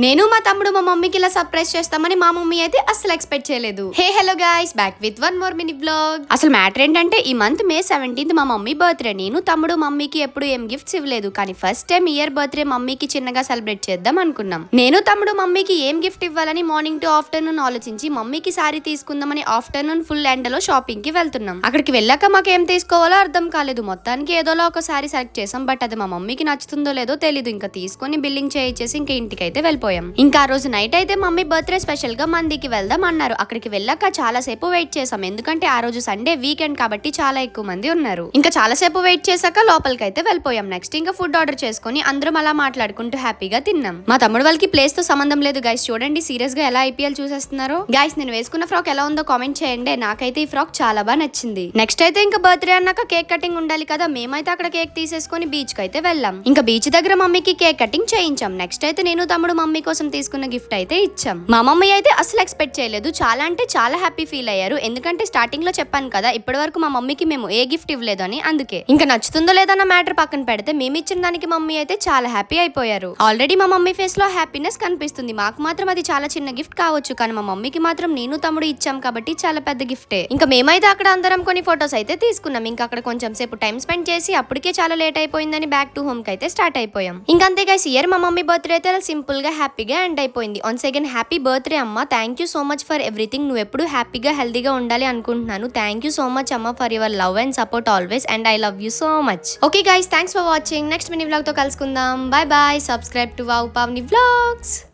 నేను మా తమ్ముడు మా మమ్మీకి ఇలా సర్ప్రైజ్ చేస్తామని మా మమ్మీ అయితే అస్సలు ఎక్స్పెక్ట్ చేయలేదు. Hey hello guys, back with one more mini vlog. అసలు మ్యాటర్ ఏంటంటే ఈ మంత్ May 17th మా మమ్మీ బర్త్డే. నేను తమ్ముడు మమ్మీకి ఎప్పుడు ఏం గిఫ్ట్స్ ఇవ్వలేదు, కానీ ఫస్ట్ టైం ఇయర్ బర్త్డే మమ్మీకి చిన్నగా సెలబ్రేట్ చేద్దాం అనుకున్నాం. నేను తమ్ముడు మమ్మీకి ఏం గిఫ్ట్ ఇవ్వాలని మార్నింగ్ టు ఆఫ్టర్నూన్ ఆలోచించి మమ్మీకి సారీ తీసుకుందామని ఆఫ్టర్నూన్ ఫుల్ ఎండలో షాపింగ్ కి వెళ్తున్నాం. అక్కడికి వెళ్ళాక మాకు ఏం తీసుకోవాలో అర్థం కాలేదు. మొత్తానికి ఏదోలా ఒక సారీ సెలెక్ట్ చేసాం, బట్ అది మా మమ్మీకి నచ్చుతుందో లేదో తెలీదు. ఇంకా తీసుకొని బిల్లింగ్ చేయించేసి ఇంకా ఇంటికి అయితే వెళ్ళిపోయాం. ఇంకా ఆ రోజు నైట్ అయితే మమ్మీ బర్త్డే స్పెషల్ గా మందికి వెళ్దాం అన్నారు. అక్కడికి వెళ్ళాక చాలా సేపు వెయిట్ చేసాం, ఎందుకంటే ఆ రోజు సండే వీకెండ్ కాబట్టి చాలా ఎక్కువ మంది ఉన్నారు. ఇంకా చాలా సేపు వెయిట్ చేశాక లోపలికి అయితే వెళ్ళిపోయాం. నెక్స్ట్ ఇంకా ఫుడ్ ఆర్డర్ చేసుకుని అందరం అలా మాట్లాడుకుంటూ హ్యాపీగా తిన్నాం. మా తమ్ముడు వాళ్ళకి ప్లేస్ తో సంబంధం లేదు గైస్. చూడండి సీరియస్ గా ఎలా ఐపీఎల్ చూసేస్తున్నారు. గైస్ నేను వేసుకున్న ఫ్రాక్ ఎలా ఉందో కామెంట్ చేయండి. నాకైతే ఈ ఫ్రాక్ చాలా బాగా నచ్చింది. నెక్స్ట్ అయితే ఇంకా బర్త్డే అన్నాక కేక్ కటింగ్ ఉండాలి కదా. మేమైతే అక్కడ కేక్ తీసేసుకుని బీచ్ కి అయితే వెళ్ళాం. ఇంకా బీచ్ దగ్గర మమ్మీకి కేక్ కటింగ్ చేయించాం. నెక్స్ట్ అయితే నేను తమ్ముడు మమ్మీ కోసం తీసుకున్న గిఫ్ట్ అయితే ఇచ్చాం. మా మమ్మీ అయితే అసలు ఎక్స్పెక్ట్ చేయలేదు. చాలా అంటే చాలా హ్యాపీ ఫీల్ అయ్యారు. ఎందుకంటే స్టార్టింగ్ లో చెప్పాను కదా, ఇప్పటి వరకు మా మమ్మీకి మేము ఏ గిఫ్ట్ ఇవ్వలేదు అని. అందుకే ఇంకా నచ్చుతుందో లేదన్న మ్యాటర్ పక్కన పెడితే మేము ఇచ్చిన దానికి మమ్మీ అయితే చాలా హ్యాపీ అయిపోయారు. ఆల్రెడీ మా మమ్మీ ఫేస్ లో హ్యాపీనెస్ కనిపిస్తుంది. మాకు మాత్రం అది చాలా చిన్న గిఫ్ట్ కావచ్చు, కానీ మా మమ్మీకి మాత్రం నేను తమ్ముడు ఇచ్చాం కాబట్టి చాలా పెద్ద గిఫ్టే. ఇంకా మేమైతే అక్కడ అందరం కొన్ని ఫొటోస్ అయితే తీసుకున్నాం. ఇంకా అక్కడ కొంచెం సేపు టైం స్పెండ్ చేసి అప్పటికే చాలా లేట్ అయిపోయిందని బ్యాక్ టు హోమ్ కి అయితే స్టార్ట్ అయిపోయాం. ఇంకా అంతే గైస్, ఇయర్ మా మమ్మీ బర్త్డే అయితే సింపుల్ గా హ్యాపీగా ఎండ్ అయిపోయింది. వన్స్ అగైన్ హ్యాపీ బర్త్డే అమ్మ. Thank you so much for everything. నువ్వు ఎప్పుడు హ్యాపీగా హెల్దీగా ఉండాలి అనుకుంటున్నాను. థ్యాంక్ యూ సో మచ్ అమ్మ for your love and support always, and I love you so much. Okay guys, thanks for watching. Next mini vlog తో కలుసుకుందాం. Bye bye. Subscribe to wow Pavani vlogs.